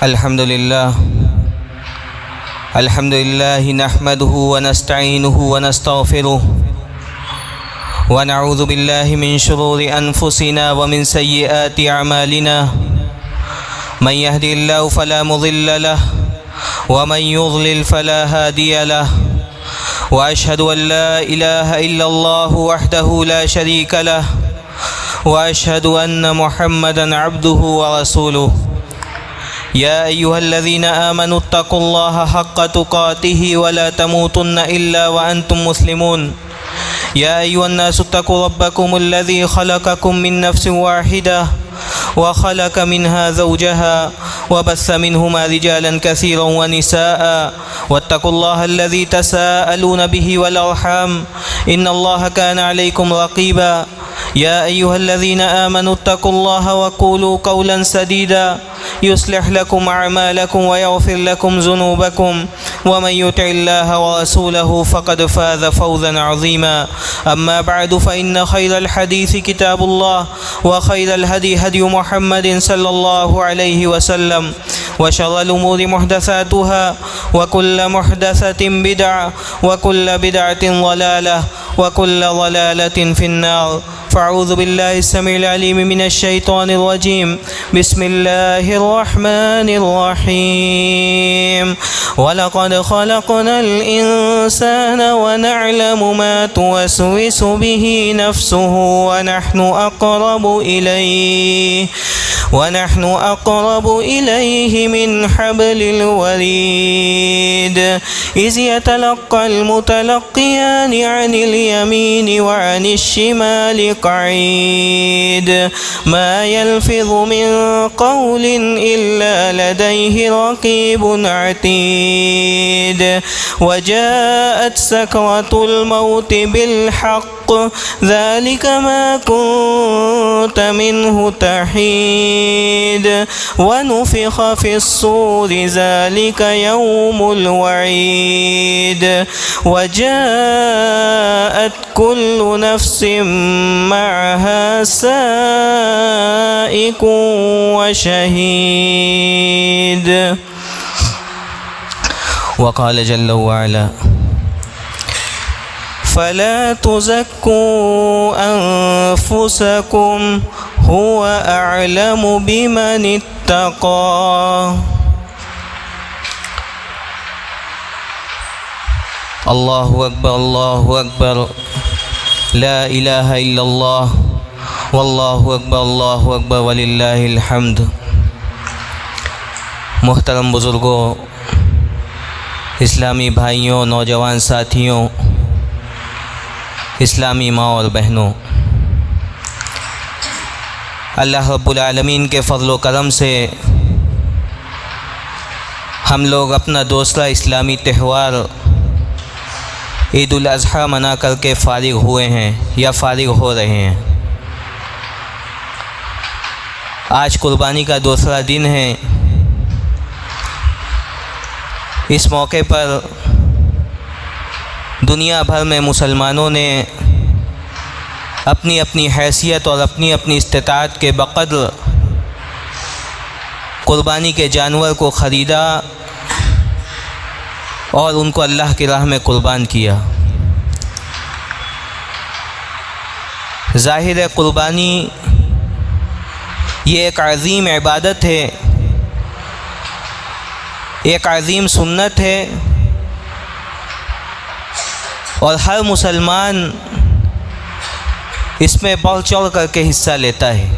الحمد لله نحمده ونستعينه ونستغفره ونعوذ بالله من شرور أنفسنا ومن سيئات أعمالنا. من يهدي الله فلا مضل له ومن يضلل فلا هادي له. وأشهد أن لا إله إلا الله وحده لا شريك له وأشهد أن محمدا عبده ورسوله. يا أيها الذين آمنوا اتقوا الله حق تقاته ولا تموتن إلا وأنتم مسلمون. يا أيها الناس اتقوا ربكم الذي خلقكم من نفس واحدة وخلق منها زوجها وبث منهما رجالا كثيرا ونساء واتقوا الله الذي تساءلون به والأرحام إن الله كان عليكم رقيبا. يا أيها الذين آمنوا اتقوا الله وقولوا قولا سديدا يصلح لكم أعمالكم ويغفر لكم ذنوبكم ومن يطع الله ورسوله فقد فاز فوزا عظيما. أما بعد فإن خير الحديث كتاب الله وخير الهدي هدي محمد صلى الله عليه وسلم وشر الأمور محدثاتها وكل محدثة بدعة وكل بدعة ضلالة وكل ضلالة في النار. فأعوذ بالله السميع العليم من الشيطان الرجيم. بسم الله الرحمن الرحيم. ولقد خلقنا الإنسان ونعلم ما توسوس به نفسه ونحن أقرب إليه من حبل الوريد. إذ يتلقى المتلقيان عن اليمين وعن الشمال قعيد. ما يلفظ من قول إلا لديه رقيب عتيد. وجاءت سكرة الموت بالحق ذلك ما كنت منه تحيد. ونفخ في الصور ذلك يوم الوعيد. وجاءت كل نفس معها سائق وشهيد. وقال جل وعلا فلا تزكوا أنفسكم هو أعلم بمن اتقى. الله أكبر الله أكبر لا إله إلا الله والله أكبر الله أكبر وللہ الحمد. محترم بزرگوں، اسلامی بھائیوں، نوجوان ساتھیوں، اسلامی ماں اور بہنوں، اللہ رب العالمین کے فضل و کرم سے ہم لوگ اپنا دوسرا اسلامی تہوار عید الاضحیٰ منا کر کے فارغ ہوئے ہیں یا فارغ ہو رہے ہیں. آج قربانی کا دوسرا دن ہے. اس موقع پر دنیا بھر میں مسلمانوں نے اپنی اپنی حیثیت اور اپنی اپنی استطاعت کے بقدر قربانی کے جانور کو خریدا اور ان کو اللہ کی راہ میں قربان کیا. ظاہر ہے قربانی یہ ایک عظیم عبادت ہے، ایک عظیم سنت ہے، اور ہر مسلمان اس میں بڑھ چڑھ کر کے حصہ لیتا ہے.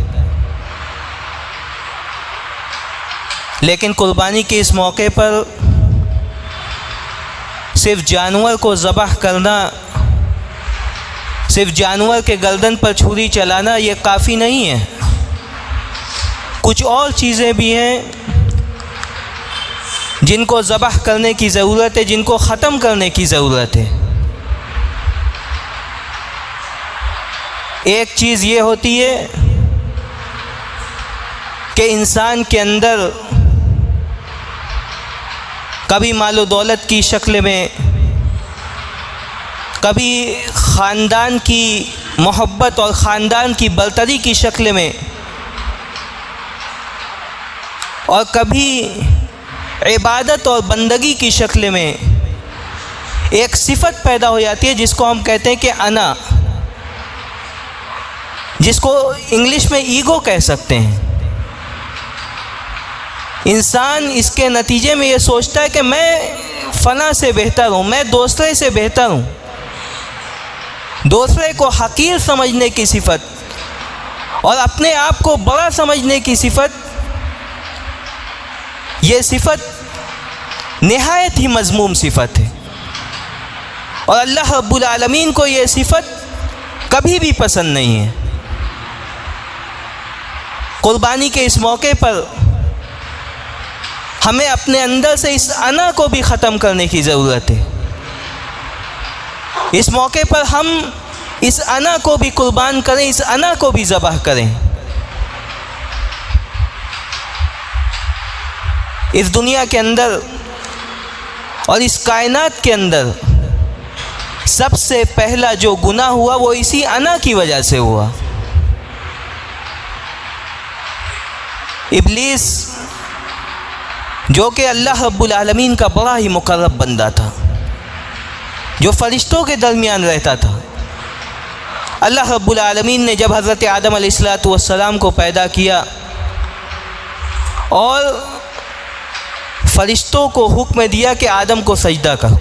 لیکن قربانی کے اس موقع پر صرف جانور کو ذبح کرنا، صرف جانور کے گردن پر چھری چلانا یہ کافی نہیں ہے. کچھ اور چیزیں بھی ہیں جن کو ذبح کرنے کی ضرورت ہے، جن کو ختم کرنے کی ضرورت ہے. ایک چیز یہ ہوتی ہے کہ انسان کے اندر کبھی مال و دولت کی شکل میں، کبھی خاندان کی محبت اور خاندان کی برتری کی شکل میں، اور کبھی عبادت اور بندگی کی شکل میں ایک صفت پیدا ہو جاتی ہے جس کو ہم کہتے ہیں کہ انا، جس کو انگلش میں ایگو کہہ سکتے ہیں۔ انسان اس کے نتیجے میں یہ سوچتا ہے کہ میں فلاں سے بہتر ہوں، میں دوسرے سے بہتر ہوں۔ دوسرے کو حقیر سمجھنے کی صفت اور اپنے آپ کو بڑا سمجھنے کی صفت، یہ صفت نہایت ہی مذموم صفت ہے، اور اللہ رب العالمین کو یہ صفت کبھی بھی پسند نہیں ہے۔ قربانی کے اس موقع پر ہمیں اپنے اندر سے اس انا کو بھی ختم کرنے کی ضرورت ہے۔ اس موقع پر ہم اس انا کو بھی قربان کریں، اس انا کو بھی ذبح کریں۔ اس دنیا کے اندر اور اس کائنات کے اندر سب سے پہلا جو گناہ ہوا وہ اسی انا کی وجہ سے ہوا۔ ابلیس جو کہ اللہ رب العالمین کا بڑا ہی مقرب بندہ تھا، جو فرشتوں کے درمیان رہتا تھا، اللہ رب العالمین نے جب حضرت آدم علیہ السلام کو پیدا کیا اور فرشتوں کو حکم دیا کہ آدم کو سجدہ کرو،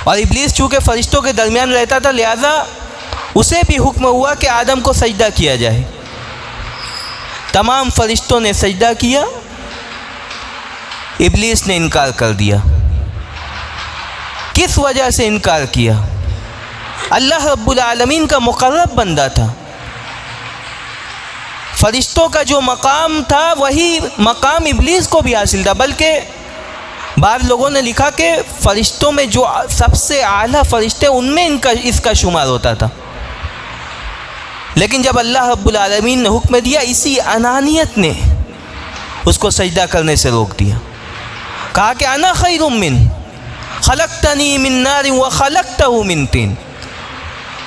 اور ابلیس چونکہ فرشتوں کے درمیان رہتا تھا لہذا اسے بھی حکم ہوا کہ آدم کو سجدہ کیا جائے۔ تمام فرشتوں نے سجدہ کیا، ابلیس نے انکار کر دیا۔ کس وجہ سے انکار کیا؟ اللہ رب العالمین کا مقرب بندہ تھا، فرشتوں کا جو مقام تھا وہی مقام ابلیس کو بھی حاصل تھا، بلکہ بعض لوگوں نے لکھا کہ فرشتوں میں جو سب سے اعلیٰ فرشتے ان میں اس کا شمار ہوتا تھا۔ لیکن جب اللہ رب العالمین نے حکم دیا، اسی انانیت نے اس کو سجدہ کرنے سے روک دیا۔ کہا کہ انا خیر من خلقتنی من نار وخلقتہ من طین،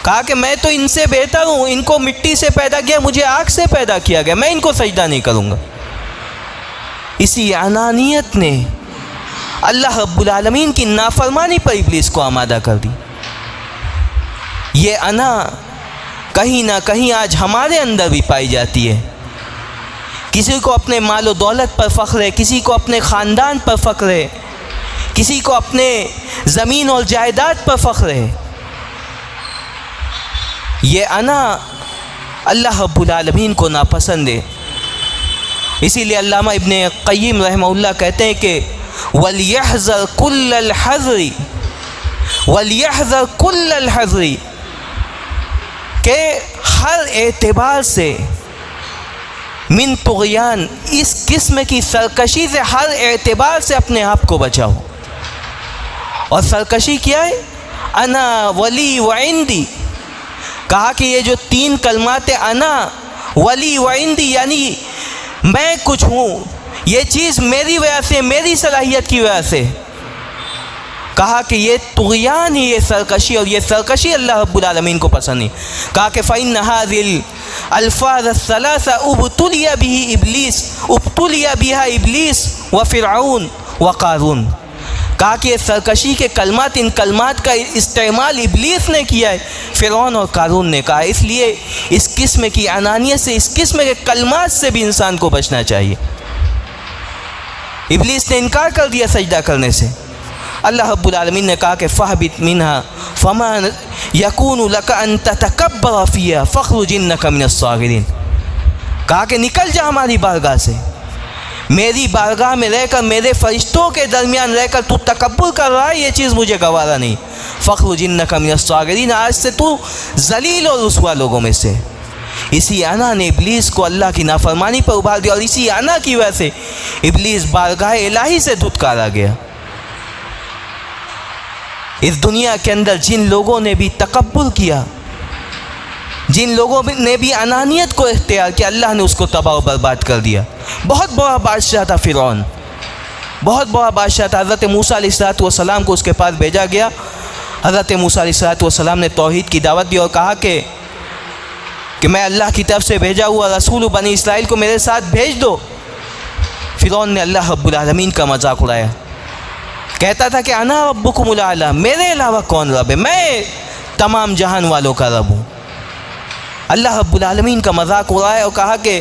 کہا کہ میں تو ان سے بہتر ہوں، ان کو مٹی سے پیدا کیا، مجھے آگ سے پیدا کیا گیا، میں ان کو سجدہ نہیں کروں گا۔ اسی انانیت نے اللہ رب العالمین کی نافرمانی پر ابلیس کو آمادہ کر دی۔ یہ انا کہیں نہ کہیں آج ہمارے اندر بھی پائی جاتی ہے۔ کسی کو اپنے مال و دولت پر فخر ہے، کسی کو اپنے خاندان پر فخر ہے، کسی کو اپنے زمین اور جائیداد پر فخر ہے۔ یہ انا اللہ رب العالمین کو ناپسند ہے۔ اسی لیے علامہ ابن قیم رحمہ اللہ کہتے ہیں کہ وَلْيَحْذَرْ كُلَّ الْحَذْرِ وَلْيَحْذَرْ كُلَّ الْحَذْرِ، کہ ہر اعتبار سے من طغیان، اس قسم کی سرکشی سے ہر اعتبار سے اپنے آپ کو بچاؤ۔ اور سرکشی کیا ہے؟ انا ولی وعندی، کہا کہ یہ جو تین کلمات انا ولی وعندی یعنی میں کچھ ہوں، یہ چیز میری وجہ سے، میری صلاحیت کی وجہ سے، کہا کہ یہ طغیان ہی، یہ سرکشی، اور یہ سرکشی اللہ رب العالمین کو پسند نہیں۔ کہا کہ فإن هذه الألفاظ الثلاثة ابتلي بها ابلیس وفرعون وقارون، کہا کہ یہ سرکشی کے کلمات، ان کلمات کا استعمال ابلیس نے کیا ہے، فرعون اور قارون نے کہا۔ اس لیے اس قسم کی انانیت سے، اس قسم کے کلمات سے بھی انسان کو بچنا چاہیے۔ ابلیس نے انکار کر دیا سجدہ کرنے سے۔ اللہ رب العالمین نے کہا کہ فَاهْبِطْ مِنْهَا فَمَا يَكُونُ لَكَ أَن تَتَكَبَّرَ فِيهَا فَاخْرُجْ إِنَّكَ مِنَ الصَّاغِرِينَ، کہا کہ نکل جا ہماری بارگاہ سے، میری بارگاہ میں رہ کر، میرے فرشتوں کے درمیان رہ کر تو تکبر کر رہا ہے، یہ چیز مجھے گوارا نہیں۔ فَاخْرُجْ إِنَّكَ مِنَ الصَّاغِرِينَ، آج سے تو ذلیل اور رسوا لوگوں میں سے۔ اسی انا نے ابلیس کو اللہ کی نافرمانی پر ابھار دیا، اور اسی انا کی وجہ سے ابلیس بارگاہ الہی سے دھتکارا گیا۔ اس دنیا کے اندر جن لوگوں نے بھی تکبر کیا، جن لوگوں نے بھی انانیت کو اختیار کیا، اللہ نے اس کو تباہ و برباد کر دیا۔ بہت بڑا بادشاہ تھا فرعون، بہت بڑا بادشاہ تھا۔ حضرت موسیٰ علیہ السلام کو اس کے پاس بھیجا گیا۔ حضرت موسیٰ علیہ السلام نے توحید کی دعوت دی اور کہا کہ میں اللہ کی طرف سے بھیجا ہوا رسول بنی اسرائیل کو میرے ساتھ بھیج دو۔ فرعون نے اللہ رب العالمین کا مذاق اڑایا، کہتا تھا کہ انا ربکم الاعلی، میرے علاوہ کون رب ہے، میں تمام جہان والوں کا رب ہوں۔ اللہ رب العالمین کا مذاق اڑایا اور کہا کہ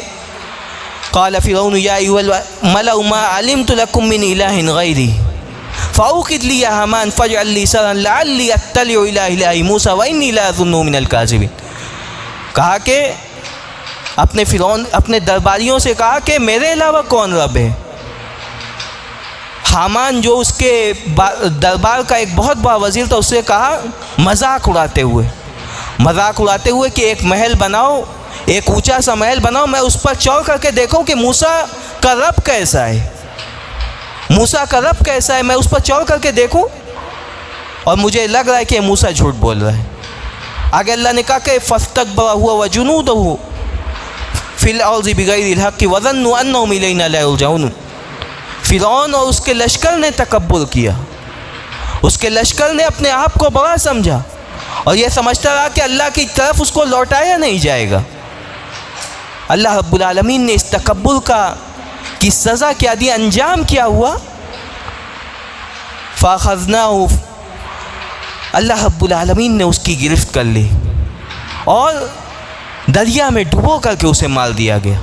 قال فرعون یا ایھا الملأ ما علمت لکم من الہ غیری فاوقد لی یا ہامان فاجعل لی سرا لعلی اطلع الی الہ موسیٰ وانی لاظنہ من الکاذبین۔ کہا کہ اپنے درباریوں سے کہا کہ میرے علاوہ کون رب ہے۔ حامان جو اس کے دربار کا ایک بہت بڑا وزیر تھا، اس سے کہا مذاق اڑاتے ہوئے کہ ایک محل بناؤ، ایک اونچا سا محل بناؤ، میں اس پر چڑھ کر کے دیکھوں کہ موسیٰ کا رب کیسا ہے، میں اس پر چڑھ کر کے دیکھوں، اور مجھے لگ رہا ہے کہ موسیٰ جھوٹ بول رہا ہے۔ آگے اللہ نے کہا کہ فاستکبر هو وجنودہ فی الارض بغیر الحق وظنوا انہم الینا لا یرجعون۔ فرعون اور اس کے لشکر نے تکبر کیا، اس کے لشکر نے اپنے آپ کو بڑا سمجھا اور یہ سمجھتا رہا کہ اللہ کی طرف اس کو لوٹایا نہیں جائے گا۔ اللہ رب العالمین نے اس تکبر کی سزا کیا دی، انجام کیا ہوا؟ فاخذناہ، اللہ رب العالمین نے اس کی گرفت کر لی اور دریا میں ڈبو کر کے اسے مار دیا گیا۔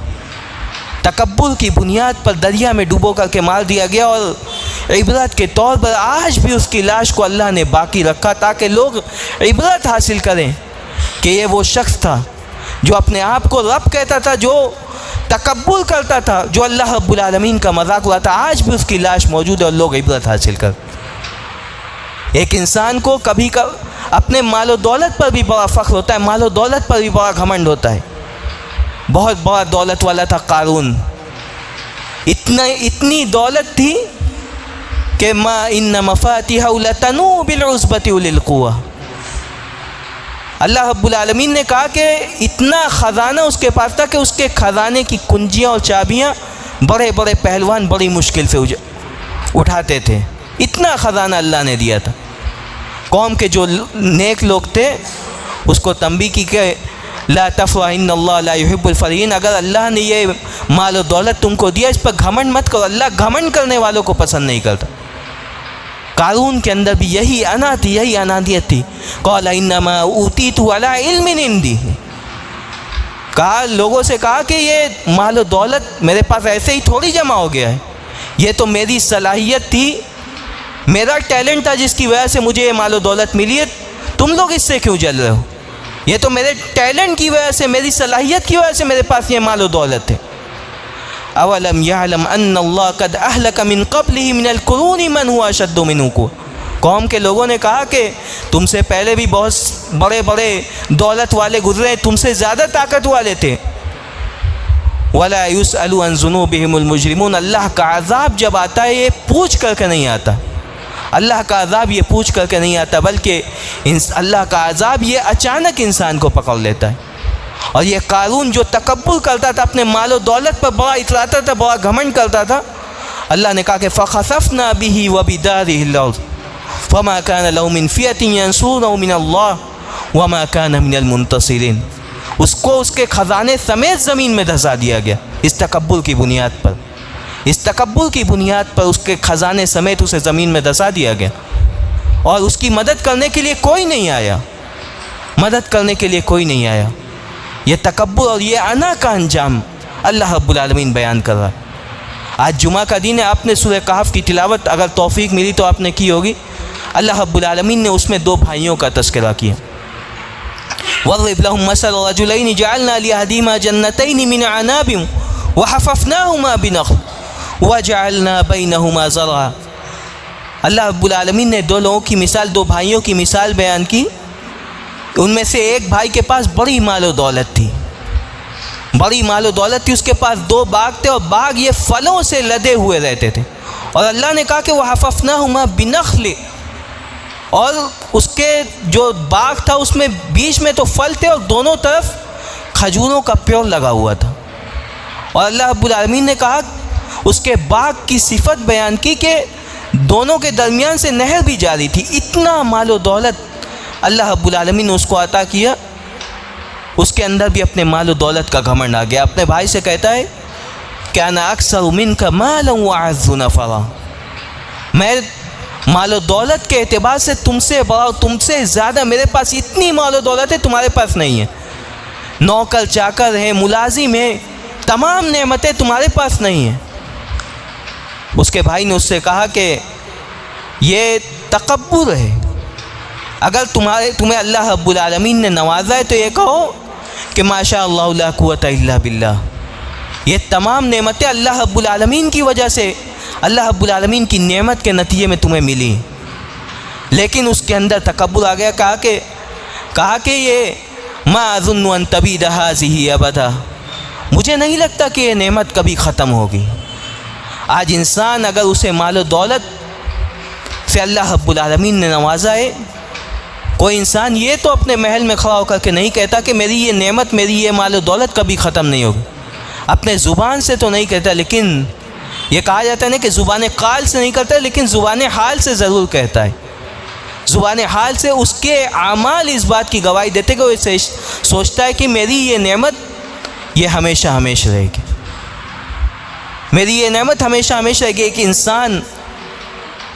تکبر کی بنیاد پر دریا میں ڈبو کر کے مار دیا گیا، اور عبرت کے طور پر آج بھی اس کی لاش کو اللہ نے باقی رکھا تاکہ لوگ عبرت حاصل کریں کہ یہ وہ شخص تھا جو اپنے آپ کو رب کہتا تھا، جو تکبر کرتا تھا، جو اللہ رب العالمین کا مذاق اڑاتا تھا۔ آج بھی اس کی لاش موجود ہے اور لوگ عبرت حاصل کر۔ ایک انسان کو کبھی اپنے مال و دولت پر بھی بڑا فخر ہوتا ہے، مال و دولت پر بھی بڑا گھمنڈ ہوتا ہے۔ بہت بڑا دولت والا تھا قارون، اتنی دولت تھی کہ ما ان مفاتیحہ لتنوء بالعصبۃ اولی القوہ۔ اللہ رب العالمین نے کہا کہ اتنا خزانہ اس کے پاس تھا کہ اس کے خزانے کی کنجیاں اور چابیاں بڑے بڑے پہلوان بڑی مشکل سے اٹھاتے تھے، اتنا خزانہ اللہ نے دیا تھا۔ قوم کے جو نیک لوگ تھے اس کو تنبیہ کی کہ لا تفرح ان اللہ لا يحب الفرحین، اگر اللہ نے یہ مال و دولت تم کو دیا اس پر گھمنڈ مت کرو، اللہ گھمنڈ کرنے والوں کو پسند نہیں کرتا۔ قارون کے اندر بھی یہی انا تھی، یہی انانیت تھی۔ قال انما اوتیت علی علم عندی، لوگوں سے کہا کہ یہ مال و دولت میرے پاس ایسے ہی تھوڑی جمع ہو گیا ہے، یہ تو میری صلاحیت تھی، میرا ٹیلنٹ تھا جس کی وجہ سے مجھے یہ مال و دولت ملی ہے، تم لوگ اس سے کیوں جل رہے ہو؟ یہ تو میرے ٹیلنٹ کی وجہ سے، میری صلاحیت کی وجہ سے میرے پاس یہ مال و دولت ہے۔ اولم یعلم ان اللہ قد اہلک من قبلہ من القرون من هو اشد منہ قوۃ۔ قوم کے لوگوں نے کہا کہ تم سے پہلے بھی بہت بڑے بڑے دولت والے گزرے، تم سے زیادہ طاقت والے تھے۔ ولا یسأل عن ذنوبہم المجرمون، اللہ کا عذاب جب آتا ہے یہ پوچھ کر کے نہیں آتا، اللہ کا عذاب یہ پوچھ کر کے نہیں آتا، بلکہ اللہ کا عذاب یہ اچانک انسان کو پکڑ لیتا ہے۔ اور یہ قارون جو تکبر کرتا تھا، اپنے مال و دولت پر بڑا اتراتا تھا، بڑا گھمنڈ کرتا تھا، اللہ نے کہا کہ فخسفنا به وبداره الارض فما كان له من فئة ينصرونه من الله وما كان من المنتصرين۔ اس کو اس کے خزانے سمیت زمین میں دھسا دیا گیا اس تکبر کی بنیاد پر، اس تکبر کی بنیاد پر اس کے خزانے سمیت اسے زمین میں دھسا دیا گیا، اور اس کی مدد کرنے کے لیے کوئی نہیں آیا، مدد کرنے کے لیے کوئی نہیں آیا۔ یہ تکبر اور یہ انا کا انجام اللہ رب العالمین بیان کر رہا ہے۔ آج جمعہ کا دن ہے، آپ نے سورہ کہف کی تلاوت اگر توفیق ملی تو آپ نے کی ہوگی۔ اللہ رب العالمین نے اس میں دو بھائیوں کا تذکرہ کیا۔ وَاضْرِبْ لَهُم مَّثَلَ رَجُلَيْنِ جَعَلْنَا لِأَحَدِهِمَا جَنَّتَيْنِ مِنْ عَنَابٍ وَحَفَفْنَاهُمَا بِنَخْلٍ وَجَعَلْنَا بَيْنَهُمَا زَرْعًا۔ اللہ رب العالمین نے دو لوگوں کی مثال، دو بھائیوں کی مثال بیان کی۔ ان میں سے ایک بھائی کے پاس بڑی مال و دولت تھی، بڑی مال و دولت تھی، اس کے پاس دو باغ تھے اور باغ یہ پھلوں سے لدے ہوئے رہتے تھے، اور اللہ نے کہا کہ وَحَفَفْنَاهُمَا بِنَخْلٍ، اور اس کے جو باغ تھا اس میں بیچ میں تو پھل تھے اور دونوں طرف کھجوروں کا پیڑ لگا ہوا تھا۔ اور اللہ رب العالمین نے کہا، اس کے باغ کی صفت بیان کی کہ دونوں کے درمیان سے نہر بھی جاری تھی۔ اتنا مال و دولت اللہ رب العالمین نے اس کو عطا کیا، اس کے اندر بھی اپنے مال و دولت کا گھمنڈ آ گیا۔ اپنے بھائی سے کہتا ہے کہ انا اکثر منک مالا واعز نفرا، میں مال و دولت کے اعتبار سے تم سے بڑا، تم سے زیادہ میرے پاس اتنی مال و دولت ہے تمہارے پاس نہیں ہے، نوکر چاکر ہیں، ملازم ہیں، تمام نعمتیں تمہارے پاس نہیں ہیں۔ اس کے بھائی نے اس سے کہا کہ یہ تکبر ہے، اگر تمہیں اللہ رب العالمین نے نوازا ہے تو یہ کہو کہ ماشاء اللہ لا قوت الا باللہ، یہ تمام نعمتیں اللہ رب العالمین کی وجہ سے، اللہ رب العالمین کی نعمت کے نتیجے میں تمہیں ملی۔ لیکن اس کے اندر تکبر آ گیا، کہا کہ یہ ما اظن ان تبید هذه ابدا، مجھے نہیں لگتا کہ یہ نعمت کبھی ختم ہوگی۔ آج انسان اگر اسے مال و دولت سے اللہ رب العالمین نے نوازا ہے، کوئی انسان یہ تو اپنے محل میں کھڑا ہو کر کے نہیں کہتا کہ میری یہ نعمت، میری یہ مال و دولت کبھی ختم نہیں ہوگی، اپنے زبان سے تو نہیں کہتا، لیکن یہ کہا جاتا ہے نا کہ زبان قال سے نہیں کرتا، لیکن زبان حال سے ضرور کہتا ہے۔ زبان حال سے اس کے اعمال اس بات کی گواہی دیتے کہ وہ سوچتا ہے کہ میری یہ نعمت یہ ہمیشہ ہمیشہ رہے گی، میری یہ نعمت ہمیشہ ہمیشہ رہے گی۔ ایک انسان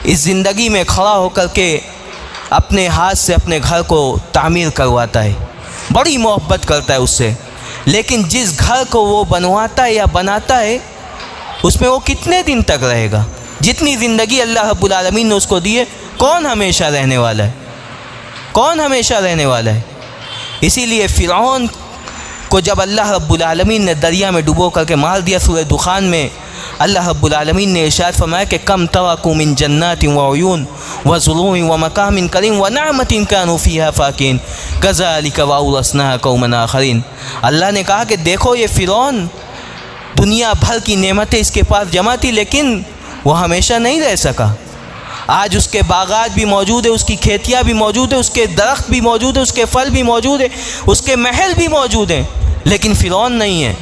اس زندگی میں کھڑا ہو کر کے اپنے ہاتھ سے اپنے گھر کو تعمیر کرواتا ہے، بڑی محبت کرتا ہے اس سے، لیکن جس گھر کو وہ بنواتا ہے یا بناتا ہے اس میں وہ کتنے دن تک رہے گا؟ جتنی زندگی اللہ رب العالمین نے اس کو دی ہے، کون ہمیشہ رہنے والا ہے؟ کون ہمیشہ رہنے والا ہے؟ اسی لیے فرعون کو جب اللہ رب العالمین نے دریا میں ڈبو کر کے مار دیا، سورہ دخان میں اللہ رب العالمین نے ارشاد فرمایا کہ کم ترکوا من جنات وعیون وزروع ومقام کریم ونعمت کانوا فیہا فاکہین کذالک واورثناھا قوما آخرین۔ اللہ نے کہا کہ دیکھو یہ فرعون، دنیا بھر کی نعمتیں اس کے پاس جمع تھی، لیکن وہ ہمیشہ نہیں رہ سکا۔ آج اس کے باغات بھی موجود ہیں، اس کی کھیتیاں بھی موجود ہیں، اس کے درخت بھی موجود ہیں، اس کے پھل بھی موجود ہیں، اس کے محل بھی موجود ہیں، لیکن فرعون نہیں ہے۔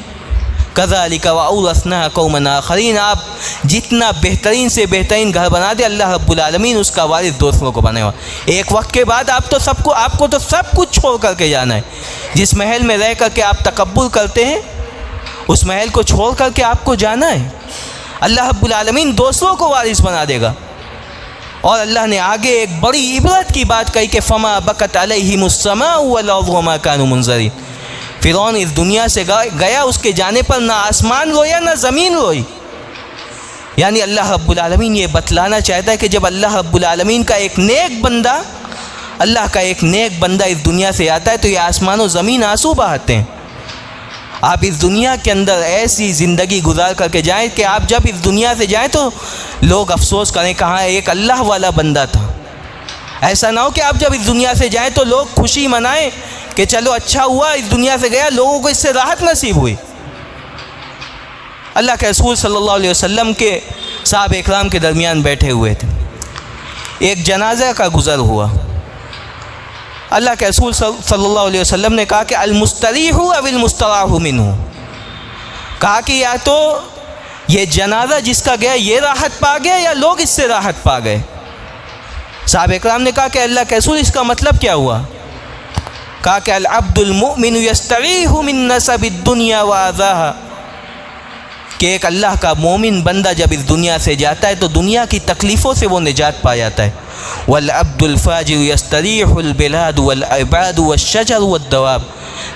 کذالک واورثناھا قوما آخرین، آپ جتنا بہترین سے بہترین گھر بنا دے، اللہ رب العالمین اس کا وارث دوسروں کو بنے گا۔ ایک وقت کے بعد آپ کو تو سب کچھ چھوڑ کر کے جانا ہے۔ جس محل میں رہ کر کے آپ تکبر کرتے ہیں، اس محل کو چھوڑ کر کے آپ کو جانا ہے۔ اللہ رب العالمین دوسروں کو وارث بنا دے گا۔ اور اللہ نے آگے ایک بڑی عبرت کی بات کہی کہ فما بکت علیہم السماء والارض وما كانوا منظرین۔ فرعون اس دنیا سے گیا، اس کے جانے پر نہ آسمان رویا نہ زمین روئی۔ یعنی اللہ رب العالمین یہ بتلانا چاہتا ہے کہ جب اللہ رب العالمین کا ایک نیک بندہ، اللہ کا ایک نیک بندہ اس دنیا سے آتا ہے تو یہ آسمان و زمین آنسو بہاتے ہیں۔ آپ اس دنیا کے اندر ایسی زندگی گزار کر کے جائیں کہ آپ جب اس دنیا سے جائیں تو لوگ افسوس کریں کہاں ایک اللہ والا بندہ تھا۔ ایسا نہ ہو کہ آپ جب اس دنیا سے جائیں تو لوگ خوشی منائیں کہ چلو اچھا ہوا اس دنیا سے گیا، لوگوں کو اس سے راحت نصیب ہوئی۔ اللہ کے رسول صلی اللہ علیہ وسلم کے صحابہ اکرام کے درمیان بیٹھے ہوئے تھے، ایک جنازہ کا گزر ہوا۔ اللہ کے رسول صلی اللہ علیہ وسلم نے کہا کہ المستریح او المستراح منہ، کہا کہ یا تو یہ جنازہ جس کا گیا یہ راحت پا گیا یا لوگ اس سے راحت پا گئے۔ صحابہ اکرام نے کہا کہ اللہ کے رسول اس کا مطلب کیا ہوا؟ کہا کہ العبد المؤمن یستریح من نصب الدنیا واذاها، کہ ایک اللہ کا مومن بندہ جب اس دنیا سے جاتا ہے تو دنیا کی تکلیفوں سے وہ نجات پا جاتا ہے۔ والعبد الفاجر یستریح البلاد والعباد والشجر والدواب،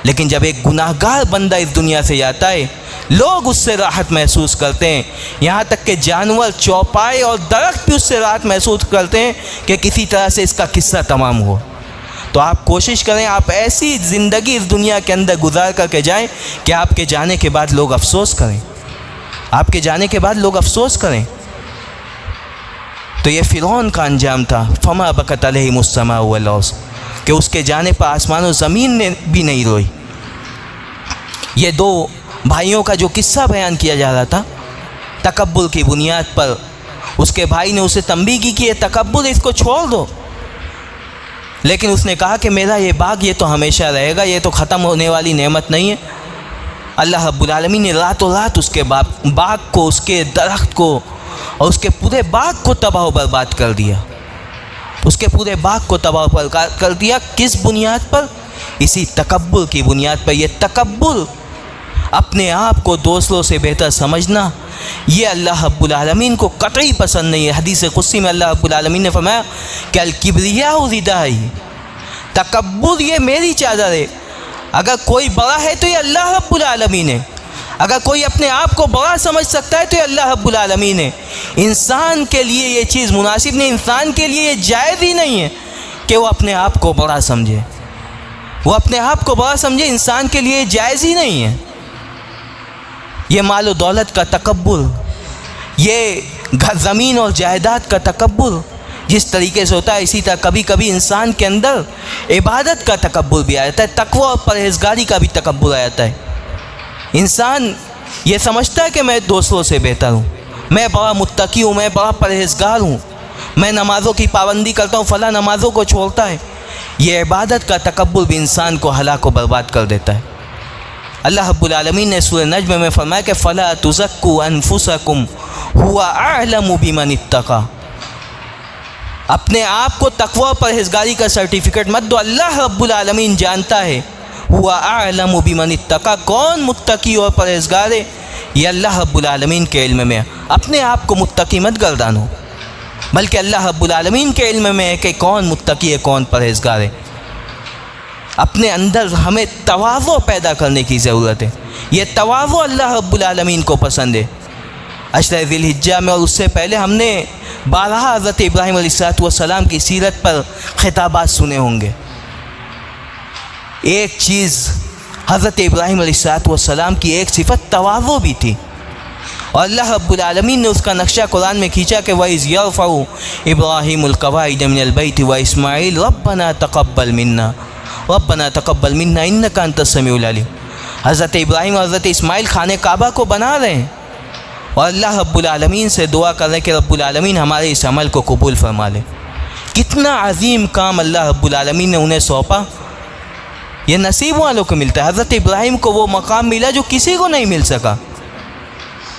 لیکن جب ایک گناہ گار بندہ اس دنیا سے جاتا ہے لوگ اس سے راحت محسوس کرتے ہیں، یہاں تک کہ جانور، چوپائے اور درخت بھی اس سے راحت محسوس کرتے ہیں کہ کسی طرح سے اس کا قصہ تمام ہو۔ تو آپ کوشش کریں آپ ایسی زندگی اس دنیا کے اندر گزار کر کے جائیں کہ آپ کے جانے کے بعد لوگ افسوس کریں، آپ کے جانے کے بعد لوگ افسوس کریں۔ تو یہ فرعون کا انجام تھا، فما بکت علیہم السماء والارض، کہ اس کے جانے پر آسمان و زمین نے بھی نہیں روئی۔ یہ دو بھائیوں کا جو قصہ بیان کیا جا رہا تھا، تکبر کی بنیاد پر اس کے بھائی نے اسے تنبیہ کی کہ یہ تکبر اس کو چھوڑ دو، لیکن اس نے کہا کہ میرا یہ باغ یہ تو ہمیشہ رہے گا، یہ تو ختم ہونے والی نعمت نہیں ہے۔ اللہ رب العالمین نے راتوں رات اس کے باغ کو، اس کے درخت کو اور اس کے پورے باغ کو تباہ و برباد کر دیا، اس کے پورے باغ کو تباہ و برباد کر دیا۔ کس بنیاد پر؟ اسی تکبر کی بنیاد پر۔ یہ تکبر اپنے آپ کو دوسروں سے بہتر سمجھنا، یہ اللہ رب العالمین کو قطعی پسند نہیں ہے۔ حدیث قدسی میں اللہ رب العالمین نے فرمایا کہ الکبریاء ردائی، تکبر یہ میری چادر ہے۔ اگر کوئی بڑا ہے تو یہ اللہ رب العالمین ہے، اگر کوئی اپنے آپ کو بڑا سمجھ سکتا ہے تو یہ اللہ رب العالمین ہے۔ انسان کے لیے یہ چیز مناسب نہیں، انسان کے لیے یہ جائز ہی نہیں ہے کہ وہ اپنے آپ کو بڑا سمجھے، وہ اپنے آپ کو بڑا سمجھے، انسان کے لیے جائز ہی نہیں ہے۔ یہ مال و دولت کا تکبر، یہ زمین اور جائیداد کا تکبر جس طریقے سے ہوتا ہے، اسی طرح کبھی کبھی انسان کے اندر عبادت کا تکبر بھی آ جاتا ہے، تقوی اور پرہیزگاری کا بھی تکبر آ جاتا ہے۔ انسان یہ سمجھتا ہے کہ میں دوسروں سے بہتر ہوں، میں بڑا متقی ہوں، میں بڑا پرہیزگار ہوں، میں نمازوں کی پابندی کرتا ہوں، فلاں نمازوں کو چھوڑتا ہے۔ یہ عبادت کا تکبر بھی انسان کو ہلاک و برباد کر دیتا ہے۔ اللہ رب العالمین نے سورہ نجم میں فرمایا کہ فَلَا تُزَكُّوا أَنفُسَكُمْ هُوَ أَعْلَمُ بِمَنِ اتَّقَى، اپنے آپ کو تقوی اور پرہیزگاری کا سرٹیفکیٹ مت دو، اللہ رب العالمین جانتا ہے هُوَ أَعْلَمُ بِمَنِ اتَّقَى، کون متقی اور پرہیزگار ہے یہ اللہ رب العالمین کے علم میں ہے۔ اپنے آپ کو متقی مت گردانو، بلکہ اللہ رب العالمین کے علم میں ہے کہ کون متقی ہے کون پرہیزگار ہے۔ اپنے اندر ہمیں تواضع پیدا کرنے کی ضرورت ہے، یہ تواضع اللہ رب العالمین کو پسند ہے۔ عشرہ ذی الحجہ میں اور اس سے پہلے ہم نے بارہا حضرت ابراہیم علیہ السلام کی سیرت پر خطابات سنے ہوں گے۔ ایک چیز حضرت ابراہیم علیہ السلام کی ایک صفت تواضع بھی تھی، اور اللہ رب العالمین نے اس کا نقشہ قرآن میں کھینچا کہ وَإِذْ يَرْفَعُ إِبْرَاهِيمُ الْقَوَاعِدَ مِنَ الْبَيْتِ وَإِسْمَاعِيلُ رَبَّنَا تَقَبَّلْ مِنَّا إِنَّكَ أَنْتَ السَّمِيعُ الْعَلِيمُ۔ حضرت ابراہیم اور حضرت اسماعیل خانہ کعبہ کو بنا رہے ہیں اور اللہ رب العالمین سے دعا کر رہے ہیں کہ رب العالمین ہمارے اس عمل کو قبول فرما لے۔ کتنا عظیم کام اللہ رب العالمین نے انہیں سونپا، یہ نصیب والوں کو ملتا ہے۔ حضرت ابراہیم کو وہ مقام ملا جو کسی کو نہیں مل سکا۔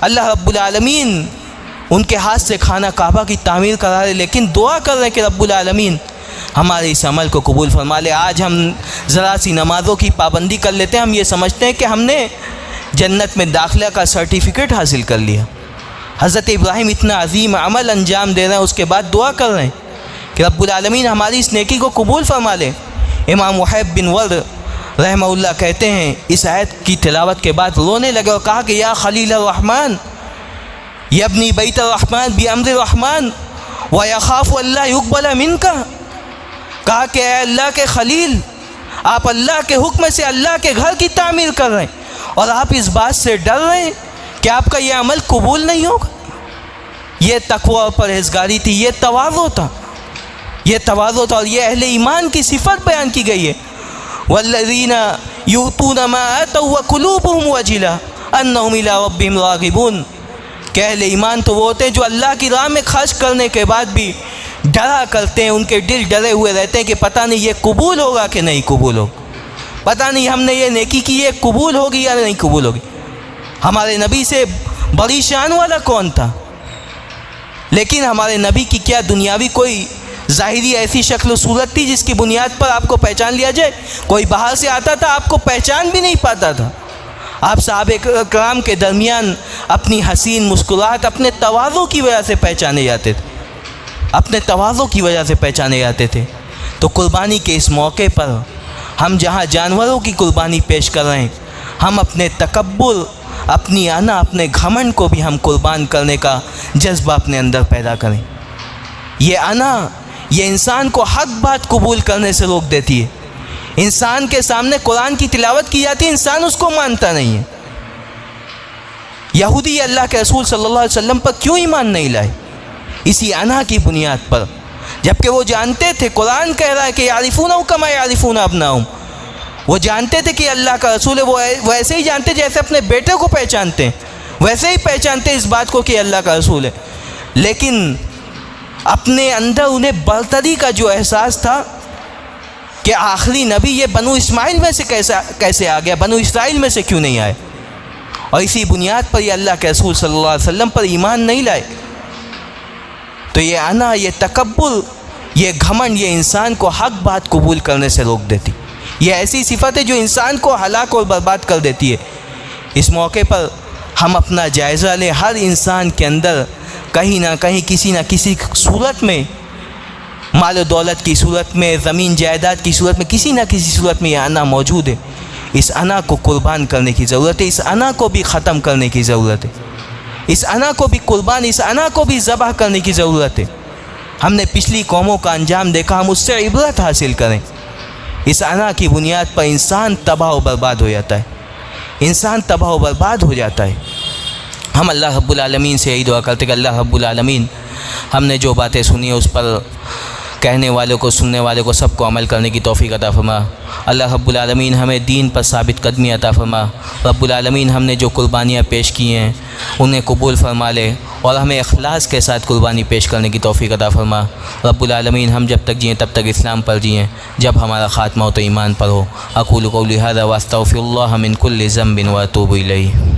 اللہ رب العالمین ان کے ہاتھ سے خانہ کعبہ کی تعمیر کرا رہے، لیکن دعا کر رہے ہیں کہ رب العالمین ہمارے اس عمل کو قبول فرما لے۔ آج ہم ذرا سی نمازوں کی پابندی کر لیتے ہیں، ہم یہ سمجھتے ہیں کہ ہم نے جنت میں داخلہ کا سرٹیفکیٹ حاصل کر لیا۔ حضرت ابراہیم اتنا عظیم عمل انجام دے رہے ہیں، اس کے بعد دعا کر رہے ہیں کہ رب العالمین ہماری اس نیکی کو قبول فرما لے۔ امام وہیب بن ورد رحمہ اللہ کہتے ہیں اس آیت کی تلاوت کے بعد رونے لگے اور کہا کہ یا خلیل الرحمن یبنی بیت الرحمن بامر الرحمن ویخاف اللہ یقبل منک، کہا کہ اے اللہ کے خلیل، آپ اللہ کے حکم سے اللہ کے گھر کی تعمیر کر رہے ہیں اور آپ اس بات سے ڈر رہے ہیں کہ آپ کا یہ عمل قبول نہیں ہوگا۔ یہ تقوی اور پرہیزگاری تھی، یہ تواضع تھا، یہ تواضع تھا، اور یہ اہل ایمان کی صفت بیان کی گئی ہے۔ والذین یؤتون ما آتوا وقلوبهم وجلہ انہم الی ربہم راغبون، کہ اہل ایمان تو وہ ہوتے ہیں جو اللہ کی راہ میں خرچ کرنے کے بعد بھی ڈرا کرتے ہیں، ان کے دل ڈرے ہوئے رہتے ہیں کہ پتہ نہیں یہ قبول ہوگا کہ نہیں قبول ہوگا، پتہ نہیں ہم نے یہ نیکی کی یہ قبول ہوگی یا نہیں قبول ہوگی۔ ہمارے نبی سے بڑی شان والا کون تھا؟ لیکن ہمارے نبی کی کیا دنیاوی کوئی ظاہری ایسی شکل و صورت تھی جس کی بنیاد پر آپ کو پہچان لیا جائے؟ کوئی باہر سے آتا تھا آپ کو پہچان بھی نہیں پاتا تھا۔ آپ صحابہ کرام کے درمیان اپنی حسین مسکراہٹ اپنے تواضع کی وجہ سے پہچانے جاتے تھے، اپنے تواضع کی وجہ سے پہچانے جاتے تھے۔ تو قربانی کے اس موقع پر ہم جہاں جانوروں کی قربانی پیش کر رہے ہیں، ہم اپنے تکبر، اپنی انا، اپنے گھمنڈ کو بھی ہم قربان کرنے کا جذبہ اپنے اندر پیدا کریں۔ یہ انا، یہ انسان کو حق بات قبول کرنے سے روک دیتی ہے۔ انسان کے سامنے قرآن کی تلاوت کی جاتی ہے، انسان اس کو مانتا نہیں ہے۔ یہودی اللہ کے رسول صلی اللہ علیہ وسلم پر کیوں ایمان نہیں لائے؟ اسی انا کی بنیاد پر، جبکہ وہ جانتے تھے، قرآن کہہ رہا ہے کہ یعرفونہ کما یعرفون ابناہم، وہ جانتے تھے کہ اللہ کا رسول ہے، وہ ویسے ہی جانتے جیسے اپنے بیٹے کو پہچانتے ہیں، ویسے ہی پہچانتے اس بات کو کہ اللہ کا رسول ہے۔ لیکن اپنے اندر انہیں برتری کا جو احساس تھا کہ آخری نبی یہ بنو اسماعیل میں سے کیسے آ گیا، بنو اسرائیل میں سے کیوں نہیں آئے، اور اسی بنیاد پر یہ اللہ کے رسول صلی اللہ علیہ وسلم پر ایمان نہیں لائے۔ تو یہ انا، یہ تکبر، یہ گھمنڈ، یہ انسان کو حق بات قبول کرنے سے روک دیتی۔ یہ ایسی صفت ہے جو انسان کو ہلاک اور برباد کر دیتی ہے۔ اس موقع پر ہم اپنا جائزہ لیں. ہر انسان کے اندر کہیں نہ کہیں کسی نہ کسی صورت میں، مال و دولت کی صورت میں، زمین جائیداد کی صورت میں، کسی نہ کسی صورت میں یہ انا موجود ہے. اس انا کو قربان کرنے کی ضرورت ہے، اس انا کو بھی ختم کرنے کی ضرورت ہے، اس انا کو بھی قربان، اس انا کو بھی ذبح کرنے کی ضرورت ہے. ہم نے پچھلی قوموں کا انجام دیکھا، ہم اس سے عبرت حاصل کریں. اس انا کی بنیاد پر انسان تباہ و برباد ہو جاتا ہے، انسان تباہ و برباد ہو جاتا ہے. ہم اللہ رب العالمین سے یہی دعا کرتے کہ اللہ رب العالمین ہم نے جو باتیں سنی ہیں اس پر کہنے والوں کو، سننے والوں کو، سب کو عمل کرنے کی توفیق عطا فرما. اللہ رب العالمین ہمیں دین پر ثابت قدمی عطا فرما. رب العالمین ہم نے جو قربانیاں پیش کی ہیں انہیں قبول فرما لے اور ہمیں اخلاص کے ساتھ قربانی پیش کرنے کی توفیق عطا فرما. رب العالمین ہم جب تک جئیں تب تک اسلام پر جئیں، جب ہمارا خاتمہ ہو تو ایمان پر ہو. اقول قولی ھذا واستغفر اللہ من کل ذنب واتوب الیہ.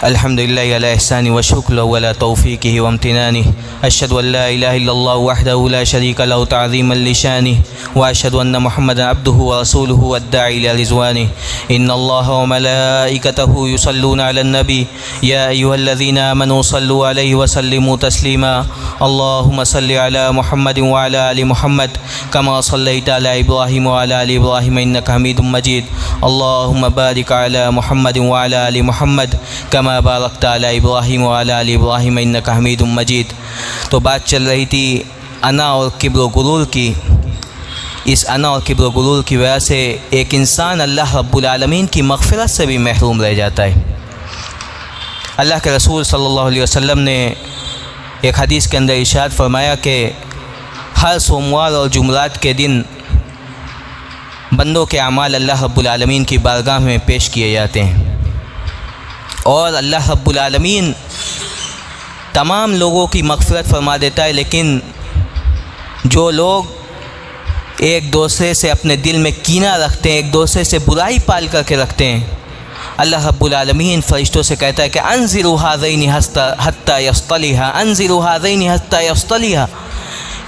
الحمد لله على إحسانه وشكره وعلى توفيقه وامتنانه. أشهد أن لا إله إلا الله وحده لا شريك له تعظيما لشانه، وأشهد أن محمدا عبده ورسوله الداعي إلى رضوانه. إن الله وملائكته يصلون على النبي يا أيها الذين آمنوا صلوا عليه وسلموا تسليما. اللهم صل على محمد وعلى آل محمد كما صليت على إبراهيم وعلى آل إبراهيم إنك حميد مجيد. اللهم بارك على محمد وعلى آل محمد كما بارکت علی ابراہیم وعلی آل ابراہیم انک حمید مجید. تو بات چل رہی تھی انا اور کبر و غرور کی. اس انا اور کبر و غرور کی وجہ سے ایک انسان اللہ رب العالمین کی مغفرت سے بھی محروم رہ جاتا ہے. اللہ کے رسول صلی اللہ علیہ وسلم نے ایک حدیث کے اندر ارشاد فرمایا کہ ہر سوموار اور جمعرات کے دن بندوں کے اعمال اللہ رب العالمین کی بارگاہ میں پیش کیے جاتے ہیں، اور اللہ رب العالمین تمام لوگوں کی مغفرت فرما دیتا ہے. لیکن جو لوگ ایک دوسرے سے اپنے دل میں کینہ رکھتے ہیں، ایک دوسرے سے برائی پال کر کے رکھتے ہیں، اللہ رب العالمین فرشتوں سے کہتا ہے کہ انظروا ھذین حتی یصطلحا، انظروا ھذین حتی یصطلحا،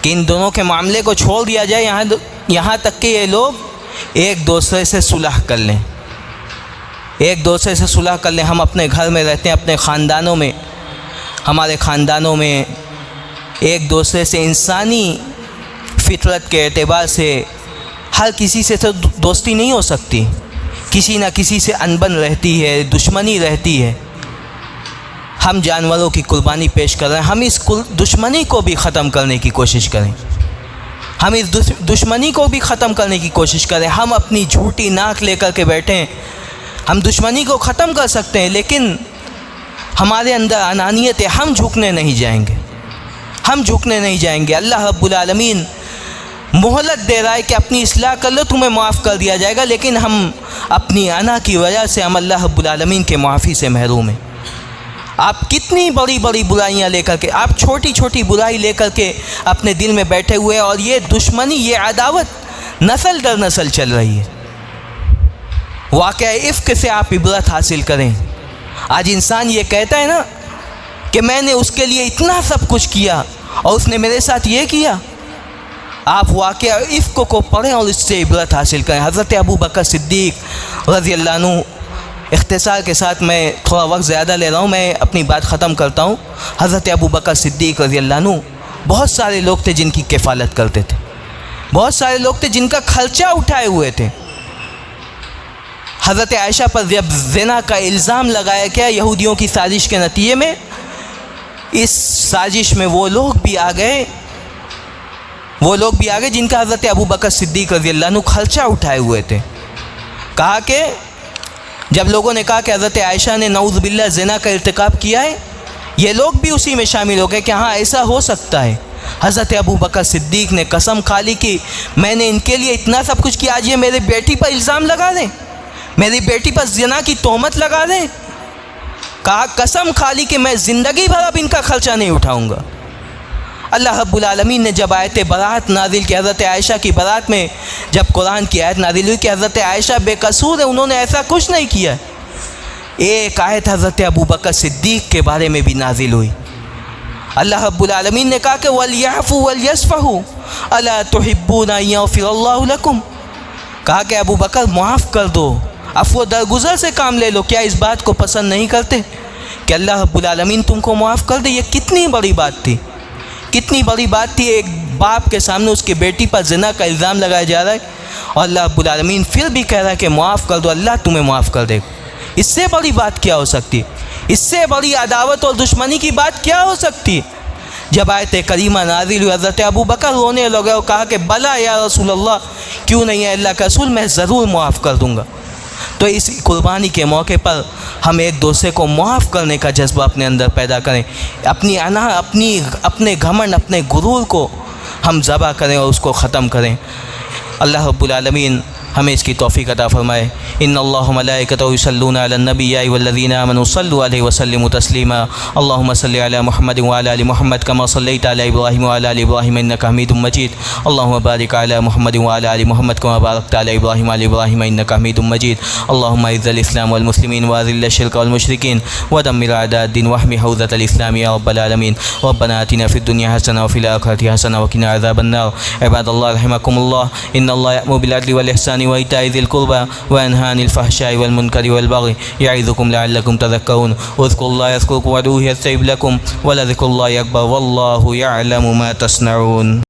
کہ ان دونوں کے معاملے کو چھوڑ دیا جائے یہاں تک کہ یہ لوگ ایک دوسرے سے صلح کر لیں، ایک دوسرے سے صلح کر لیں. ہم اپنے گھر میں رہتے ہیں، اپنے خاندانوں میں، ہمارے خاندانوں میں ایک دوسرے سے انسانی فطرت کے اعتبار سے ہر کسی سے تو دوستی نہیں ہو سکتی، کسی نہ کسی سے انبن رہتی ہے، دشمنی رہتی ہے. ہم جانوروں کی قربانی پیش کر رہے ہیں، ہم اس دشمنی کو بھی ختم کرنے کی کوشش کریں، ہم اس دشمنی کو بھی ختم کرنے کی کوشش کریں. ہم اپنی جھوٹی ناک لے کر کے بیٹھیں، ہم دشمنی کو ختم کر سکتے ہیں، لیکن ہمارے اندر انانیت ہے، ہم جھکنے نہیں جائیں گے، ہم جھکنے نہیں جائیں گے. اللہ رب العالمین مہلت دے رہا ہے کہ اپنی اصلاح کر لو، تمہیں معاف کر دیا جائے گا، لیکن ہم اپنی انا کی وجہ سے ہم اللہ رب العالمین کے معافی سے محروم ہیں. آپ کتنی بڑی بڑی برائیاں لے کر کے، آپ چھوٹی چھوٹی برائی لے کر کے اپنے دل میں بیٹھے ہوئے، اور یہ دشمنی، یہ عداوت نسل در نسل چل رہی ہے. واقعہ افک سے آپ عبرت حاصل کریں. آج انسان یہ کہتا ہے نا کہ میں نے اس کے لیے اتنا سب کچھ کیا اور اس نے میرے ساتھ یہ کیا. آپ واقعہ افک کو پڑھیں اور اس سے عبرت حاصل کریں. حضرت ابو بکر صدیق رضی اللہ عنہ، اختصار کے ساتھ میں تھوڑا وقت زیادہ لے رہا ہوں، میں اپنی بات ختم کرتا ہوں. حضرت ابو بکر صدیق رضی اللہ عنہ، بہت سارے لوگ تھے جن کی کفالت کرتے تھے، بہت سارے لوگ تھے جن کا خرچہ اٹھائے ہوئے تھے. حضرت عائشہ پر جب زنا کا الزام لگایا گیا یہودیوں کی سازش کے نتیجے میں، اس سازش میں وہ لوگ بھی آ گئے جن کا حضرت ابو بکر صدیق رضی اللہ عنہ خرچہ اٹھائے ہوئے تھے. کہا کہ جب لوگوں نے کہا کہ حضرت عائشہ نے نعوذ باللہ زنا کا ارتکاب کیا ہے، یہ لوگ بھی اسی میں شامل ہو گئے کہ ہاں ایسا ہو سکتا ہے. حضرت ابو بکر صدیق نے قسم کھا لی کہ میں نے ان کے لیے اتنا سب کچھ کیا، آج یہ میرے بیٹی پر الزام لگا دیں، میری بیٹی پر زنا کی تہمت لگا دیں. کہا قسم کھا لی کہ میں زندگی بھر اب ان کا خرچہ نہیں اٹھاؤں گا. اللہ رب العالمین نے جب آیت برات نازل کی حضرت عائشہ کی برات میں، جب قرآن کی آیت نازل ہوئی کہ حضرت عائشہ بے قصور ہے، انہوں نے ایسا کچھ نہیں کیا، ایک آیت حضرت ابو بکر صدیق کے بارے میں بھی نازل ہوئی. اللہ رب العالمین نے کہا کہ وَلْيَعْفُوا وَلْيَصْفَحُوا، الا تحبون ان یغفر اللہ لکم، کہا کہ ابو بکر معاف کر دو، عفو درگزر سے کام لے لو، کیا اس بات کو پسند نہیں کرتے کہ اللہ رب العالمین تم کو معاف کر دے؟ یہ کتنی بڑی بات تھی، کتنی بڑی بات تھی۔ ایک باپ کے سامنے اس کی بیٹی پر زنا کا الزام لگایا جا رہا ہے اور اللہ رب العالمین پھر بھی کہہ رہا ہے کہ معاف کر دو، اللہ تمہیں معاف کر دے گا۔ اس سے بڑی بات کیا ہو سکتی؟ اس سے بڑی عداوت اور دشمنی کی بات کیا ہو سکتی؟ جب آیت کریمہ نازل ہوئی حضرت ابو بکر رونے لگے اور کہا کہ بلا یا رسول اللہ، کیوں نہیں ہے اللہ کا رسول، میں ضرور معاف کر دوں گا۔ تو اس قربانی کے موقع پر ہم ایک دوسرے کو معاف کرنے کا جذبہ اپنے اندر پیدا کریں، اپنی انا اپنے گھمنڈ، اپنے غرور کو ہم ذبح کریں اور اس کو ختم کریں۔ اللہ رب العالمین ہمیں اس کی توفیق عطا فرمائے۔ ان اللہ ملائکتہ یصلون علی النبی یا ایھا الذین آمنوا صلوا علیہ وسلموا تسلیما۔ اللهم صل علی محمد وعلی آل محمد کما صلیت علی ابراہیم وعلی آل ابراہیم انک حمید مجید۔ اللهم بارک علی محمد وعلی آل محمد کما بارکت علی ابراہیم وعلی ابراہیم انک حمید مجید۔ اللهم اعز الاسلام والمسلمین واذل الشرک والمشرکین ودمر اعداء الدین واحمی حوزة الاسلام یا رب العالمین۔ ربنا آتنا فی الدنیا حسنة وفی الآخرة حسنة وقنا عذاب النار۔ عباد اللہ رحمکم اللہ، ان اللہ یأمر بالعدل والإحسان وإيتاء ذي القربى وينهى عن الفحشاء والمنكر والبغي يعظكم لعلكم تذكرون اذكروا الله يذكركم وادعوه يستجب لكم ولذكر الله أكبر والله يعلم ما تصنعون۔